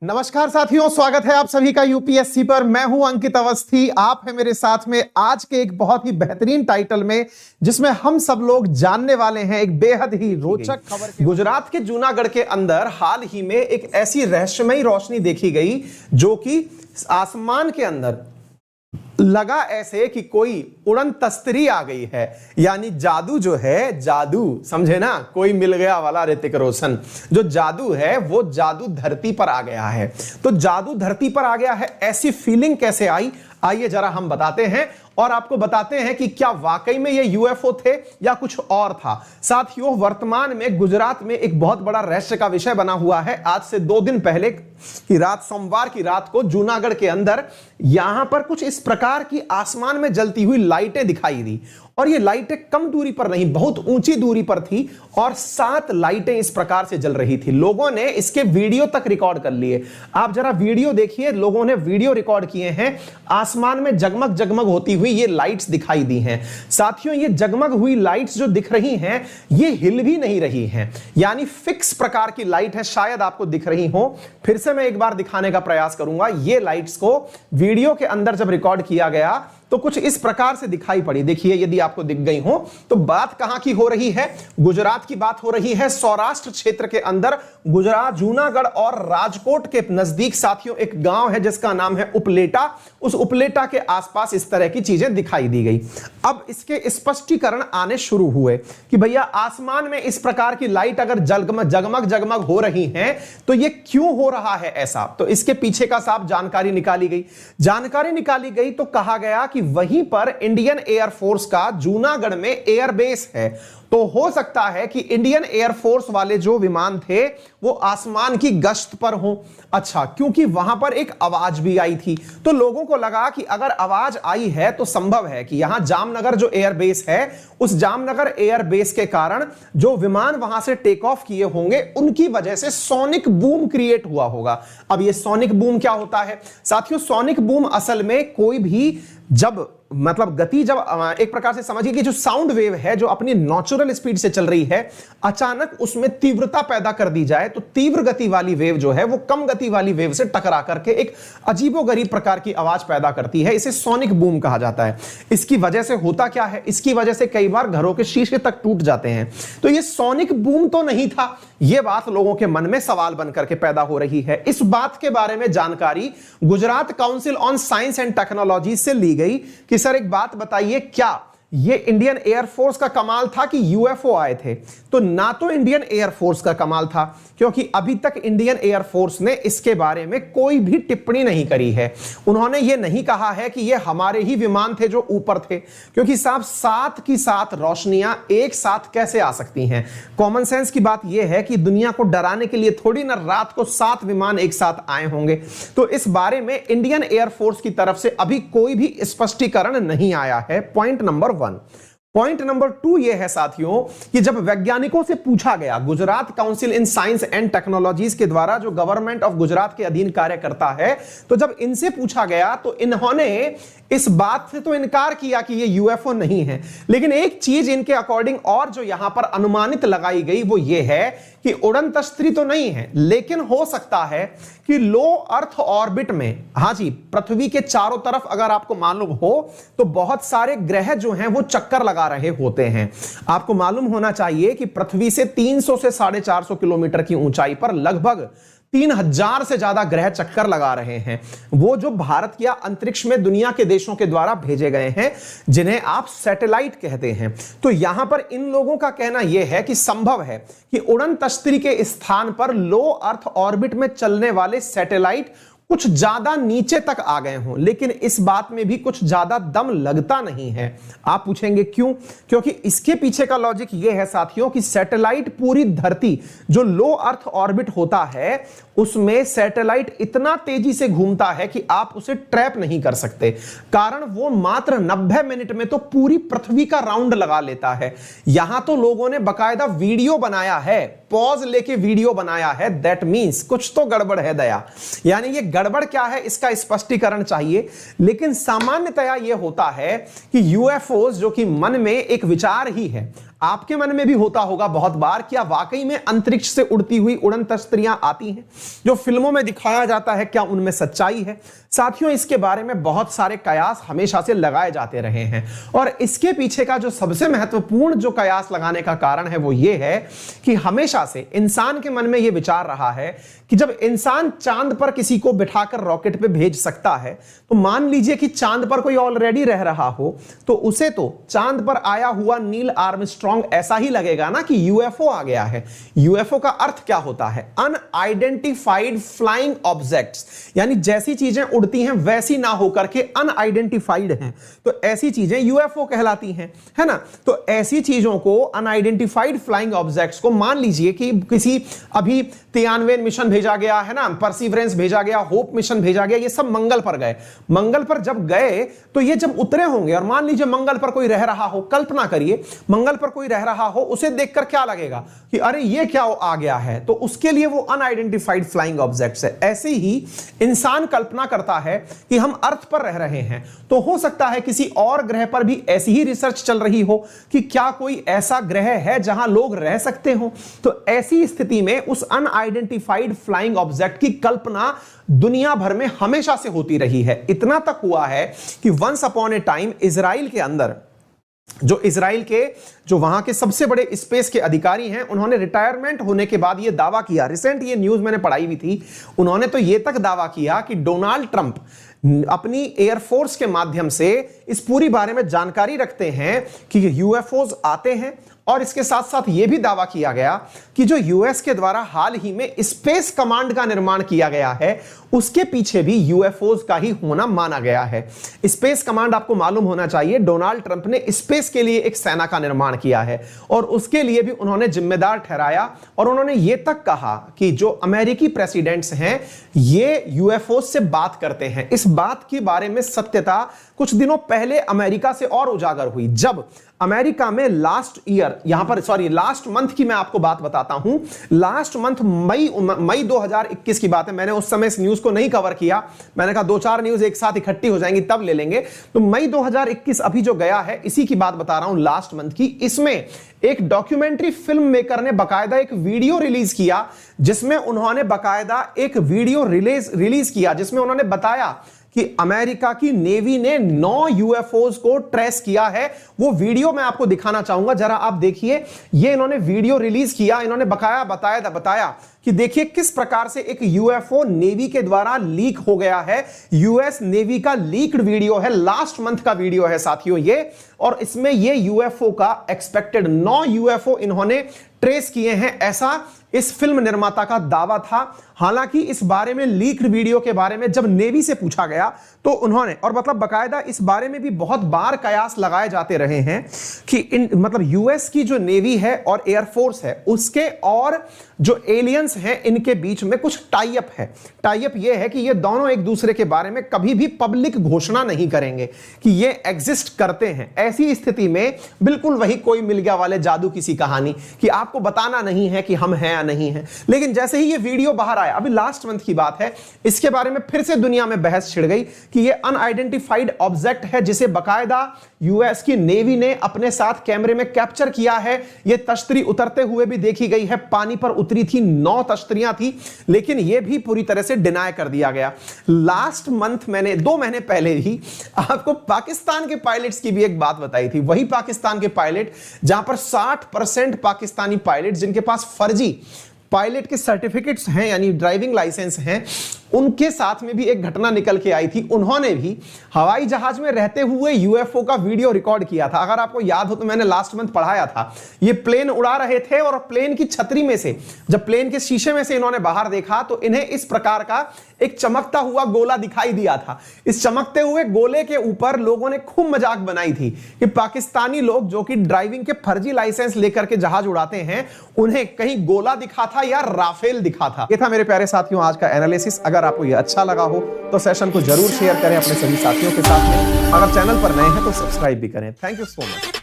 नमस्कार साथियों, स्वागत है आप सभी का यूपीएससी पर। मैं हूं अंकित अवस्थी, आप हैं मेरे साथ में आज के एक बहुत ही बेहतरीन टाइटल में, जिसमें हम सब लोग जानने वाले हैं एक बेहद ही रोचक खबर। गुजरात के जूनागढ़ के अंदर हाल ही में एक ऐसी रहस्यमयी रोशनी देखी गई जो कि आसमान के अंदर लगा ऐसे कि कोई उड़न तस्तरी आ गई है। यानी जादू जो है, जादू समझे ना, कोई मिल गया वाला ऋतिक रोशन। जो जादू है वो जादू धरती पर आ गया है। तो जादू धरती पर आ गया है, ऐसी फीलिंग कैसे आई, आइए जरा हम बताते हैं और आपको बताते हैं कि क्या वाकई में ये यूएफओ थे या कुछ और था। साथियों, वर्तमान में गुजरात में एक बहुत बड़ा रहस्य का विषय बना हुआ है। आज से 2 दिन पहले की रात, सोमवार की रात को जूनागढ़ के अंदर यहां पर कुछ इस प्रकार की आसमान में जलती हुई लाइटें दिखाई दी। और ये लाइटें कम दूरी पर नहीं, बहुत ऊंची दूरी पर थी और 7 लाइटें इस प्रकार से जल रही थी। लोगों ने इसके वीडियो तक रिकॉर्ड कर लिए। आप जरा वीडियो देखिए, लोगों ने वीडियो रिकॉर्ड किए हैं। आसमान में जगमग जगमग होती हुई ये लाइट्स दिखाई दी हैं। साथियों, ये जगमग हुई लाइट्स जो दिख रही हैं, ये हिल भी नहीं रही हैं, यानी फिक्स प्रकार की लाइट है। शायद आपको दिख रही हो, फिर से मैं एक बार दिखाने का प्रयास करूंगा। ये लाइट्स को वीडियो के अंदर जब रिकॉर्ड किया गया तो कुछ इस प्रकार से दिखाई पड़ी। देखिए, यदि आपको दिख गई हो तो बात कहां की हो रही है? गुजरात की बात हो रही है। सौराष्ट्र क्षेत्र के अंदर गुजरात, जूनागढ़ और राजकोट के नजदीक साथियों एक गांव है जिसका नाम है उपलेटा। उस उपलेटा के आसपास इस तरह की चीजें दिखाई दी गई। अब इसके स्पष्टीकरण आने शुरू हुए कि भैया आसमान में इस प्रकार की लाइट अगर जगमग जगमग हो रही हैं तो ये क्यों हो रहा है ऐसा। तो इसके पीछे का साफ जानकारी निकाली गई तो कहा गया कि वहीं पर इंडियन एयरफोर्स का जूनागढ़ में एयरबेस है। तो हो सकता है कि इंडियन एयरफोर्स वाले जो विमान थे वो आसमान की गश्त पर हों। अच्छा, क्योंकि वहां पर एक आवाज भी आई थी तो लोगों को लगा कि अगर आवाज आई है तो संभव है कि यहां जामनगर जो एयरबेस है, उस जामनगर एयरबेस के कारण जो विमान वहां से टेक ऑफ किए होंगे उनकी वजह से सोनिक बूम क्रिएट हुआ होगा। अब ये सोनिक बूम क्या होता है साथियों? सोनिक बूम असल में कोई भी जब गति, जब एक प्रकार से समझिए कि जो साउंड वेव है जो अपनी नेचुरल स्पीड से चल रही है, अचानक उसमें तीव्रता पैदा कर दी जाए तो तीव्र गति वाली वेव जो है वो कम गति वाली वेव से टकरा करके एक अजीबोगरीब प्रकार की आवाज पैदा करती है। इसे सोनिक बूम कहा जाता है। इसकी वजह से होता क्या है? इसकी वजह से कई बार घरों के शीशे तक टूट जाते हैं। तो ये सोनिक बूम तो नहीं था, यह बात लोगों के मन में सवाल बनकर के पैदा हो रही है। इस बात के बारे में जानकारी Gujarat council on science and technology से ली गई कि सर एक बात बताइए, क्या ये इंडियन एयरफोर्स का कमाल था कि यूएफओ आए थे? तो ना तो इंडियन एयरफोर्स का कमाल था, क्योंकि अभी तक इंडियन एयरफोर्स ने इसके बारे में कोई भी टिप्पणी नहीं करी है। उन्होंने ये नहीं कहा है कि ये हमारे ही विमान थे जो ऊपर थे, क्योंकि साहब 7 की 7 रोशनियां एक साथ कैसे आ सकती हैं? कॉमन सेंस की बात यह है कि दुनिया को डराने के लिए थोड़ी ना रात को 7 विमान एक साथ आए होंगे। तो इस बारे में इंडियन एयरफोर्स की तरफ से अभी कोई भी स्पष्टीकरण नहीं आया है। Point number 1। पॉइंट नंबर 2 यह है साथियों कि जब वैज्ञानिकों से पूछा गया, Gujarat council in science and technologies के द्वारा जो गवर्नमेंट ऑफ गुजरात के अधीन कार्य करता है, तो जब इनसे पूछा गया तो इन्होंने इस बात से तो इनकार किया कि ये यूएफओ नहीं है। लेकिन एक चीज इनके अकॉर्डिंग और जो यहां पर अनुमानित लगाई गई वो ये है कि उड़न तस्तरी तो नहीं है, लेकिन हो सकता है कि लो अर्थ ऑर्बिट में, हां जी, पृथ्वी के चारों तरफ अगर आपको मालूम हो तो बहुत सारे ग्रह जो हैं वो चक्कर लगा रहे होते हैं। आपको मालूम होना चाहिए कि पृथ्वी से 300 से 450 किलोमीटर की ऊंचाई पर लगभग 3000 से ज्यादा ग्रह चक्कर लगा रहे हैं। वो जो भारत या अंतरिक्ष में दुनिया के देशों के द्वारा भेजे गए हैं, जिन्हें आप सैटेलाइट कहते हैं। तो यहां पर इन लोगों का कहना यह है कि संभव है कि उड़न तस्तरी के स्थान पर लो अर्थ ऑर्बिट में चलने वाले सैटेलाइट कुछ ज्यादा नीचे तक आ गए हों, लेकिन इस बात में भी कुछ ज्यादा दम लगता नहीं है। आप पूछेंगे क्यों? क्योंकि इसके पीछे का लॉजिक यह है साथियों कि सैटेलाइट पूरी धरती जो लो अर्थ ऑर्बिट होता है उसमें सैटेलाइट इतना तेजी से घूमता है कि आप उसे ट्रैप नहीं कर सकते। कारण वो मात्र 90 मिनट में तो पूरी पृथ्वी का राउंड लगा लेता है। यहां तो लोगों ने बकायदा वीडियो बनाया है, पॉज लेके वीडियो बनाया है। दैट मींस कुछ तो गड़बड़ है दया। यानी ये गड़बड़ क्या है इसका स्पष्टीकरण चाहिए। लेकिन सामान्यतया यह होता है कि यूएफओज जो कि मन में एक विचार ही है, आपके मन में भी होता होगा बहुत बार, क्या वाकई में अंतरिक्ष से उड़ती हुई उड़न तश्तरियां आती हैं? जो फिल्मों में दिखाया जाता है, क्या उनमें सच्चाई है? साथियों, इसके बारे में बहुत सारे कयास हमेशा से लगाए जाते रहे हैं, और इसके पीछे का जो सबसे महत्वपूर्ण जो कयास लगाने का कारण है वो ये है कि हमेशा से इंसान के मन में ये विचार रहा है कि जब इंसान चांद पर किसी को बिठाकर रॉकेट पे भेज सकता है, तो मान लीजिए कि चांद पर कोई ऑलरेडी रह रहा हो, तो उसे तो चांद पर आया हुआ नील आर्मस्ट्रॉन्ग ऐसा ही लगेगा ना कि यूएफओ आ गया है। यूएफओ का अर्थ क्या होता है? अनआइडेंटिफाइड फ्लाइंग ऑब्जेक्ट्स, यानी जैसी चीजें उड़ती हैं वैसी ना होकर के अनआइडेंटिफाइड हैं, तो ऐसी चीजें यूएफओ कहलाती हैं, है ना। तो ऐसी चीजों को, अनआइडेंटिफाइड फ्लाइंग ऑब्जेक्ट्स को, मान लीजिए कि किसी अभी तियान्वेन मिशन भेजा गया है ना, परसिवरेंस भेजा गया, होप मिशन भेजा गया, ये सब मंगल पर गए। मंगल पर जब गए तो ये जब उतरे होंगे, और मान लीजिए मंगल पर कोई रह रहा हो, कल्पना करिए मंगल पर कोई रह रहा हो, उसे देखकर क्या लगेगा कि अरे ये क्या आ गया है, तो उसके लिए वो अनआइडेंटिफाइड फ्लाइंग ऑब्जेक्ट्स है। ऐसे ही इंसान कल्पना करता है कि हम अर्थ पर रह रहे हैं, तो हो सकता है किसी और ग्रह पर भी ऐसी ही रिसर्च चल रही हो कि क्या कोई ऐसा ग्रह है जहां लोग रह सकते हो। तो ऐसी स्थिति में उस अनआइडेंटिफाइड फ्लाइंग ऑब्जेक्ट की कल्पना दुनिया भर में हमेशा से होती रही है। इतना तक हुआ है कि once upon a time Israel के अंदर, जो इजराइल के जो वहां के सबसे बड़े स्पेस के अधिकारी हैं, उन्होंने रिटायरमेंट होने के बाद यह दावा किया, रिसेंट ये न्यूज मैंने पढ़ाई हुई थी, उन्होंने तो यह तक दावा किया कि डोनाल्ड ट्रंप अपनी एयरफोर्स के माध्यम से इस पूरी बारे में जानकारी रखते हैं कि यूएफओज आते हैं, और इसके साथ साथ यह भी दावा किया गया कि जो यूएस के द्वारा हाल ही में स्पेस कमांड का निर्माण किया गया है, उसके पीछे भी यूएफओज का ही होना माना गया है। स्पेस कमांड आपको मालूम होना चाहिए, डोनाल्ड ट्रंप ने स्पेस के लिए एक सेना का निर्माण किया है, और उसके लिए भी उन्होंने जिम्मेदार ठहराया, और उन्होंने यह तक कहा कि जो अमेरिकी प्रेसिडेंट्स हैं ये यूएफओ से बात करते हैं। इस बात के बारे में सत्यता कुछ दिनों पहले अमेरिका से और उजागर हुई, जब अमेरिका में लास्ट मंथ की मैं आपको बात बताता हूं। लास्ट मंथ मई 2021 की बात है, मैंने उस समय इस न्यूज को नहीं कवर किया, मैंने कहा 2-4 न्यूज एक साथ इकट्ठी हो जाएंगी तब ले लेंगे। तो मई 2021 अभी जो गया है, इसी की बात बता रहा हूं, लास्ट मंथ की। इसमें एक डॉक्यूमेंट्री फिल्म मेकर ने बकायदा एक वीडियो रिलीज किया, जिसमें उन्होंने बकायदा एक वीडियो रिलीज किया जिसमें उन्होंने बताया कि अमेरिका की नेवी ने 9 यूएफओज को ट्रेस किया है। वो वीडियो मैं आपको दिखाना चाहूंगा, जरा आप देखिए। ये इन्होंने वीडियो रिलीज किया, इन्होंने बकाया बताया कि देखिए किस प्रकार से एक यूएफओ नेवी के द्वारा लीक हो गया है। यूएस नेवी का लीक्ड वीडियो है, लास्ट मंथ का वीडियो है साथियों ये, और इसमें ये यूएफओ का एक्सपेक्टेड 9 यूएफओ इन्होंने ट्रेस किए हैं, ऐसा इस फिल्म निर्माता का दावा था। हालांकि इस बारे में लीक्ड वीडियो के बारे में जब नेवी से पूछा गया तो उन्होंने, और मतलब बकायदा इस बारे में भी बहुत बार कयास लगाए जाते रहे हैं कि मतलब यूएस की जो नेवी है और एयरफोर्स है, उसके और जो एलियंस हैं इनके बीच में कुछ टाई अप है। टाई अप ये है कि ये दोनों एक दूसरे के बारे में कभी भी पब्लिक घोषणा नहीं करेंगे कि ये एग्जिस्ट करते हैं। ऐसी स्थिति में बिल्कुल वही कोई मिल गया वाले जादू की सी कहानी कि आपको बताना नहीं है कि हम हैं या नहीं हैं। लेकिन जैसे ही ये वीडियो बाहर आया, अभी लास्ट मंथ की बात है, इसके बारे में फिर से दुनिया में बहस छिड़ गई कि ये अनआइडेंटिफाइड ऑब्जेक्ट है, जिसे बकायदा यूएस की नेवी ने अपने साथ कैमरे में कैप्चर किया है। ये तश्तरी उतरते हुए भी देखी गई है, पानी पर उतरी थी, 9 तश्तरियां थी, लेकिन यह भी पूरी तरह से डिनाई कर दिया गया। लास्ट मंथ मैंने 2 महीने पहले ही आपको पाकिस्तान के पायलट्स की भी एक बात बताई थी। वही पाकिस्तान के पायलट जहां पर 60% पाकिस्तानी पायलट जिनके पास फर्जी पायलट के सर्टिफिकेट्स हैं, यानी ड्राइविंग लाइसेंस हैं, उनके साथ में भी एक घटना निकल के आई थी। उन्होंने भी हवाई जहाज में रहते हुए यूएफओ का वीडियो रिकॉर्ड किया था। अगर आपको याद हो तो मैंने लास्ट मंथ पढ़ाया था, ये प्लेन उड़ा रहे थे और प्लेन की छतरी में से, जब प्लेन के शीशे में से इन्होंने बाहर देखा तो इन्हें इस प्रकार का एक चमकता हुआ गोला दिखाई दिया था। इस चमकते हुए गोले के ऊपर लोगों ने खूब मजाक बनाई थी कि पाकिस्तानी लोग जो कि ड्राइविंग के फर्जी लाइसेंस लेकर के जहाज उड़ाते हैं, उन्हें कहीं गोला दिखा था या राफेल दिखा था। ये था मेरे प्यारे साथियों आज का एनालिसिस। अगर आपको ये अच्छा लगा हो तो सेशन को जरूर शेयर करें अपने सभी साथियों के साथ में। अगर चैनल पर नए हैं तो सब्सक्राइब भी करें। Thank you so much.